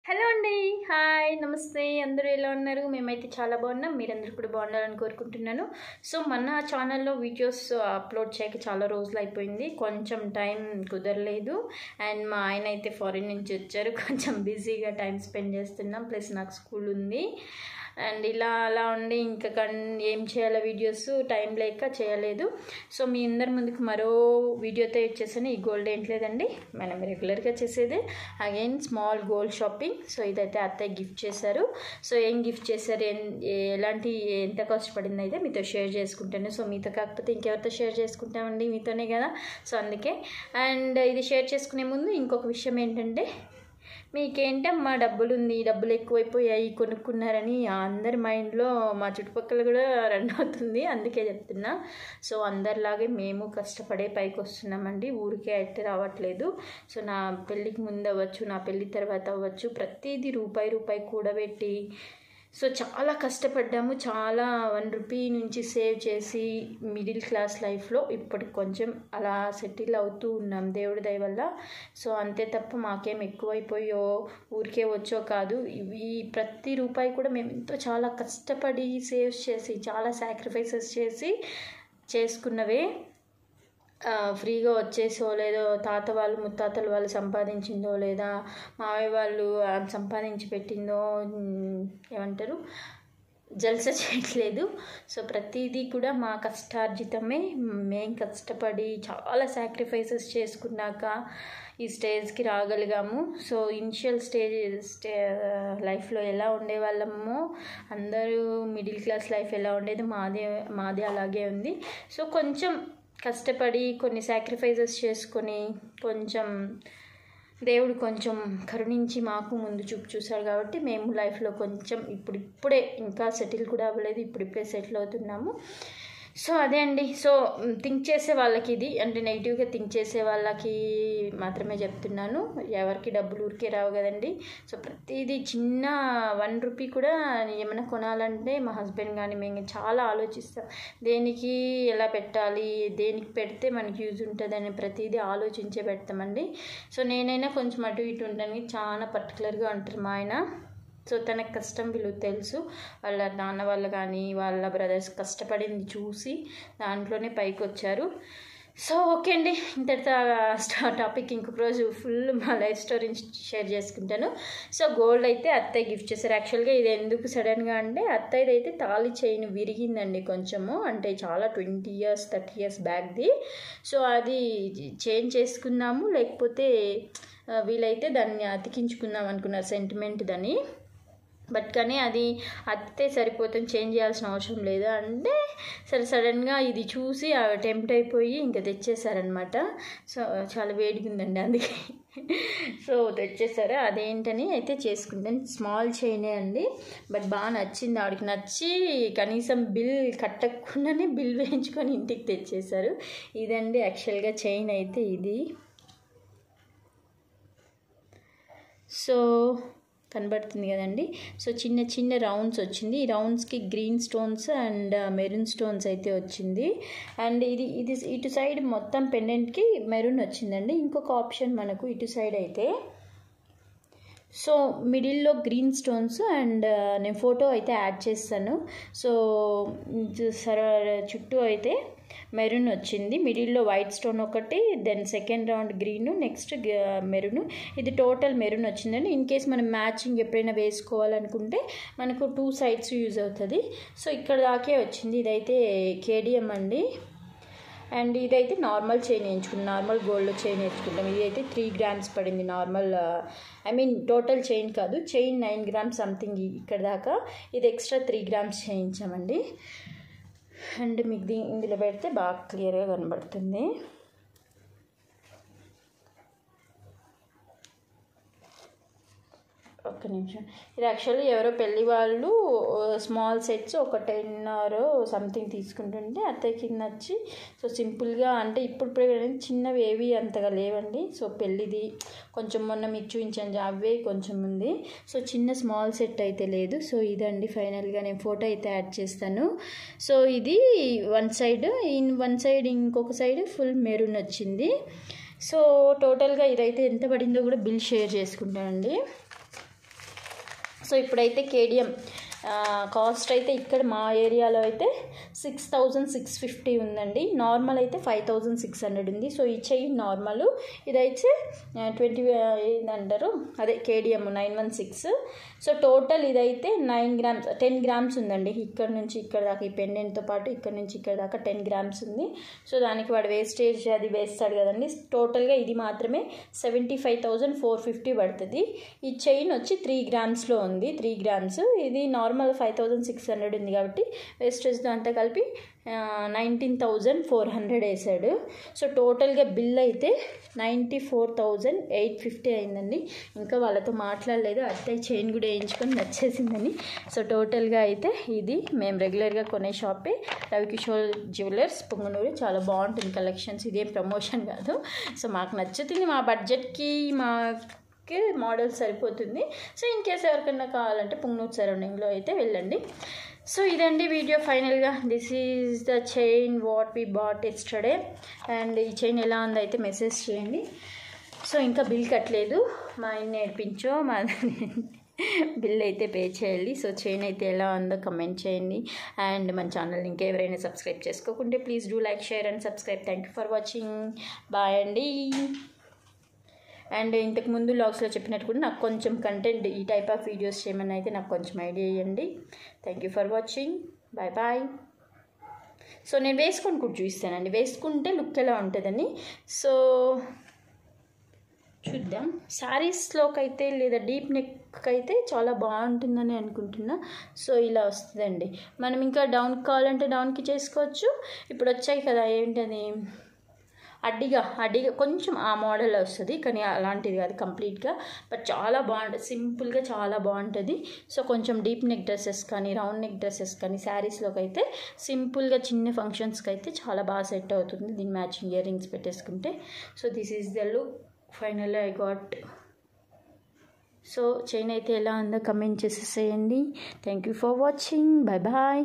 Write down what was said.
Hello అండి. Hi, నమస్తే. అందరూ ఎలా ఉన్నారు? మేమైతే చాలా బాగున్నాం. మీరందరూ కూడా బాగుండాలని కోరుకుంటున్నాను. సో మన ఛానల్లో వీడియోస్ అప్లోడ్ చేయక చాలా రోజులు అయిపోయింది. కొంచెం టైం కుదరలేదు. అండ్ మా ఆయన అయితే ఫారిన్ నుంచి వచ్చారు. కొంచెం బిజీగా టైం స్పెండ్ చేస్తున్నాం. ప్లస్ నాకు స్కూల్ ఉంది. అండ్ ఇలా అలా ఉండి ఇంకా ఏం చేయాలో వీడియోస్ టైం లేక చేయలేదు. సో మీ అందరి ముందుకు మరో వీడియోతో వచ్చేసాను. ఈ గోల్డ్ ఏంటి లేదండి, మనం రెగ్యులర్గా చేసేదే. Again small gold shopping. So ఇదైతే అత్తయ్య గిఫ్ట్ చేశారు. సో ఏం గిఫ్ట్ చేశారు, ఎలాంటి ఎంత కాస్ట్ పడింది అయితే మీతో షేర్ చేసుకుంటాను. సో మీతో కాకపోతే ఇంకెవరితో షేర్ చేసుకుంటామండి, మీతోనే కదా. సో అందుకే. అండ్ ఇది షేర్ చేసుకునే ముందు ఇంకొక విషయం ఏంటంటే, మీకేంటమ్మా డబ్బులు ఎక్కువైపోయాయి కొనుక్కున్నారని అందరి మైండ్లో, మా చుట్టుపక్కల కూడా రన్ అవుతుంది. అందుకే చెప్తున్నా. సో అందరిలాగే మేము కష్టపడే పైకి వస్తున్నామండి. ఊరికే అయితే రావట్లేదు. సో నా పెళ్ళికి ముందు అవ్వచ్చు, నా పెళ్ళి తర్వాత అవ్వచ్చు, ప్రతిదీ రూపాయి కూడబెట్టి సో చాలా కష్టపడ్డాము. చాలా ₹1 నుంచి సేవ్ చేసి మిడిల్ క్లాస్ లైఫ్లో ఇప్పటికి కొంచెం అలా సెటిల్ అవుతూ ఉన్నాం దేవుడి దయ వల్ల. సో అంతే తప్ప మాకేం ఎక్కువైపోయో ఊరికే వచ్చో కాదు. ఇవి ప్రతి రూపాయి కూడా మేము ఎంతో చాలా కష్టపడి సేవ్ చేసి చాలా సాక్రిఫైసెస్ చేసి చేసుకున్నవే. ఫ్రీగా వచ్చేసో లేదో తాత వాళ్ళు ముత్తాతలు వాళ్ళు సంపాదించిందో లేదా మావయ్య వాళ్ళు సంపాదించి పెట్టిందో ఏమంటారు జల్సా చేయట్లేదు. సో ప్రతిదీ కూడా మా కష్టార్జితమే. మేం కష్టపడి చాలా సాక్రిఫైసెస్ చేసుకున్నాక ఈ స్టేజ్కి రాగలిగాము. సో ఇనిషియల్ లైఫ్లో ఎలా ఉండేవాళ్ళమో అందరూ మిడిల్ క్లాస్ లైఫ్ ఎలా ఉండేది మాది అలాగే ఉంది. సో కొంచెం కష్టపడి కొన్ని సాక్రిఫైసెస్ చేసుకొని కొంచెం దేవుడు కొంచెం కరుణించి మాకు ముందు చూపు చూశాడు కాబట్టి మేము లైఫ్లో కొంచెం ఇప్పుడిప్పుడే ఇంకా సెటిల్ కూడా అవ్వలేదు, ఇప్పుడిప్పుడే సెటిల్ అవుతున్నాము. సో అదే అండి. సో థింక్ చేసే వాళ్ళకి ఇది అంటే నెగిటివ్గా థింక్ చేసే వాళ్ళకి మాత్రమే చెప్తున్నాను. ఎవరికి డబ్బులు ఊరికే రావు కదండి. సో ప్రతిదీ చిన్న ₹1 కూడా ఏమైనా కొనాలంటే మా హస్బెండ్ కానీ మేము చాలా ఆలోచిస్తాం. దేనికి ఎలా పెట్టాలి, దేనికి పెడితే మనకి యూజ్ ఉంటుందని ప్రతిదీ ఆలోచించే పెడతామండి. సో నేనైనా కొంచెం అటు ఇటు ఉంటాను, చాలా పర్టికులర్గా ఉంటారు మా ఆయన. సో తనకు కష్టం విలువ తెలుసు. వాళ్ళ నాన్న వాళ్ళు కానీ వాళ్ళ బ్రదర్స్ కష్టపడింది చూసి దాంట్లోనే పైకి వచ్చారు. సో ఓకే అండి, ఇంతటితో టాపిక్ ఇంకొక రోజు ఫుల్ మా లైఫ్ స్టోరీని షేర్ చేసుకుంటాను. సో గోల్డ్ అయితే అత్తయ్య గిఫ్ట్ చేశారు. యాక్చువల్గా ఇది ఎందుకు సడన్గా అంటే అత్తయ్యది అయితే తాళి చైన్ విరిగిందండి కొంచెము, అంటే చాలా 20 years 30 years బ్యాక్ది. సో అది చేంజ్ చేసుకుందాము లేకపోతే వీలైతే దాన్ని అతికించుకుందాం అనుకున్నారు, సెంటిమెంట్ దాన్ని. బట్ కానీ అది అత్తే సరిపోతుంది, చేంజ్ చేయాల్సిన అవసరం లేదు అంటే సడన్గా ఇది చూసి టెంప్ట్ అయిపోయి ఇంకా తెచ్చేసారనమాట. సో చాలా వేడిగా ఉందండి అందుకే. సో తెచ్చేసారు. అదేంటని అయితే చేసుకుంటాను. స్మాల్ చైనే అండి, బట్ బాగా నచ్చింది ఆవిడకి. నచ్చి కనీసం బిల్ కట్టకుండానే బిల్ వేయించుకొని ఇంటికి తెచ్చేసారు. ఇదండి యాక్చువల్గా చైన్ అయితే ఇది. సో కనబడుతుంది కదండి. సో చిన్న చిన్న రౌండ్స్ వచ్చింది. ఈ రౌండ్స్కి green stones and maroon stones అయితే వచ్చింది. అండ్ ఇది ఇటు సైడ్ మొత్తం పెండెంట్కి మెరూన్ వచ్చిందండి. ఇంకొక ఆప్షన్ మనకు ఇటు సైడ్ అయితే సో మిడిల్లో గ్రీన్ స్టోన్స్ అండ్ నేను ఫోటో అయితే యాడ్ చేస్తాను. సో చుట్టూ అయితే మెరూన్ వచ్చింది. మిడిల్లో వైట్ స్టోన్ ఒకటి, then second round green, next maroon. ఇది టోటల్ మెరూన్ వచ్చిందండి. ఇన్ కేస్ మనం మ్యాచింగ్ ఎప్పుడైనా వేసుకోవాలనుకుంటే మనకు 2 sides యూజ్ అవుతుంది. సో ఇక్కడ దాకే వచ్చింది. ఇదైతే కేడిఎం అండి. అండ్ ఇదైతే నార్మల్ చైన్ వేయించుకున్నాం, నార్మల్ గోల్డ్ చైన్ వేయించుకుంటాం. ఇదైతే 3 grams పడింది. నార్మల్ టోటల్ చైన్ కాదు, చైన్ 9 grams సంథింగ్ ఇక్కడ దాకా. ఇది ఎక్స్ట్రా 3 grams చేయించామండి. అండ్ మీకు ఇందులో పెడితే బాగా క్లియర్గా కనబడుతుంది. ఒక్క నిమిషం. ఇది యాక్చువల్లీ ఎవరో పెళ్ళి వాళ్ళు స్మాల్ సెట్స్ ఒక 10 or సంథింగ్ తీసుకుంటుంటే అత్తయ్యకి నచ్చి సో సింపుల్గా అంటే ఇప్పుడు చిన్నవి ఏవి అంతగా లేవండి. సో పెళ్ళిది కొంచెం మొన్న మీకు చూపించాను అవే కొంచెం ఉంది. సో చిన్న స్మాల్ సెట్ అయితే లేదు. సో ఇదండి ఫైనల్గా నేను ఫోటో అయితే యాడ్ చేస్తాను. సో ఇది వన్ సైడ్ ఇంకొక సైడ్ ఫుల్ మెరూన్ వచ్చింది. సో టోటల్గా ఇదైతే ఎంత పడిందో కూడా బిల్ షేర్ చేసుకుంటానండి. సో ఇప్పుడైతే కేడిఎం కాస్ట్ అయితే ఇక్కడ మా ఏరియాలో అయితే 6,650 ఉందండి. నార్మల్ అయితే 5,600 ఉంది. సో ఈ చైన్ నార్మల్, ఇదైతే 20 ఏదంటారు అదే కేడిఎం 916. సో టోటల్ ఇదైతే 9 గ్రామ్స్ 10 గ్రామ్స్ ఉందండి. ఇక్కడ నుంచి ఇక్కడ దాకా ఈ పెండెంట్తో పాటు ఇక్కడ నుంచి ఇక్కడ దాకా 10 గ్రామ్స్ ఉంది. సో దానికి వాడు వేస్టేజ్ అది వేస్తాడు కదండి. టోటల్గా ఇది మాత్రమే 75,450 పడుతుంది. ఈ చైన్ వచ్చి 3 గ్రామ్స్లో ఉంది, 3 గ్రామ్స్. ఇది నార్మల్ 5,600 ఉంది కాబట్టి వేస్టేజ్తో అంతా కలిపి 19,400 వేసాడు. సో టోటల్గా బిల్ అయితే 94,850 అయిందండి. ఇంకా వాళ్ళతో మాట్లాడలేదు, అత్తయ్య చైన్ కూడా వేయించుకొని నచ్చేసిందని. సో టోటల్గా అయితే ఇది మేము రెగ్యులర్గా కొనే షాపే, రవికిషోర్ జ్యువెలర్స్ పుంగనూరు. చాలా బాగుంటుంది కలెక్షన్స్, ఇదేం ప్రమోషన్ కాదు. సో మాకు నచ్చుతుంది, మా బడ్జెట్కి మాకు మోడల్ సరిపోతుంది. సో ఇన్ కేస్ ఎవరికైనా కావాలంటే పుంగనూరు సరౌండింగ్లో అయితే వెళ్ళండి. సో ఇదండి వీడియో ఫైనల్గా. This is the chain what we bought yesterday. And ఈ చైన్ ఎలా ఉందో అయితే మెసేజ్ చేయండి. సో ఇంకా బిల్ కట్టలేదు, మా ఆయన నేర్పించో మా బిల్ అయితే పే చేయాలి. సో చైన్ అయితే ఎలా ఉందో కమెంట్ చేయండి. అండ్ మన ఛానల్ని ఇంకా ఎవరైనా సబ్స్క్రైబ్ చేసుకోకుంటే please do like, share and subscribe. Thank you for watching. Bye అండి. అండ్ ఇంతకుముందు వ్లాగ్స్లో చెప్పినట్టు కూడా నాకు కొంచెం కంటెంట్ ఈ టైప్ ఆఫ్ వీడియోస్ చేయమని అయితే నాకు కొంచెం ఐడియా ఇవ్వండి. Thank you for watching. Bye bye. So నేను వేసుకొని కూడా చూపిస్తానండి, వేసుకుంటే లుక్ ఎలా ఉంటుందని. సో చూద్దాం. శారీస్లోకి అయితే లేదా డీప్ నెక్ అయితే చాలా బాగుంటుందని అనుకుంటున్నా. సో ఇలా వస్తుందండి. మనం ఇంకా డౌన్ కావాలంటే డౌన్కి చేసుకోవచ్చు. ఇప్పుడు వచ్చాయి కదా ఏంటది అడ్డిగా కొంచెం ఆ మోడల్ వస్తుంది, కానీ అలాంటిది కాదు కంప్లీట్గా. బట్ చాలా బాగుంటుంది, సింపుల్గా చాలా బాగుంటుంది. సో కొంచెం డీప్ నెక్ డ్రెస్సెస్ కానీ రౌండ్ నెక్ డ్రెస్సెస్ కానీ శారీస్లోకి అయితే సింపుల్గా చిన్న ఫంక్షన్స్కి అయితే చాలా బాగా సెట్ అవుతుంది. దీని మ్యాచింగ్ ఇయర్ రింగ్స్ పెట్టేసుకుంటే. So this is the look finally I got. So chain అయితే ఎలా ఉందో కమెంట్ చేసేసేయండి. Thank you for watching. Bye bye.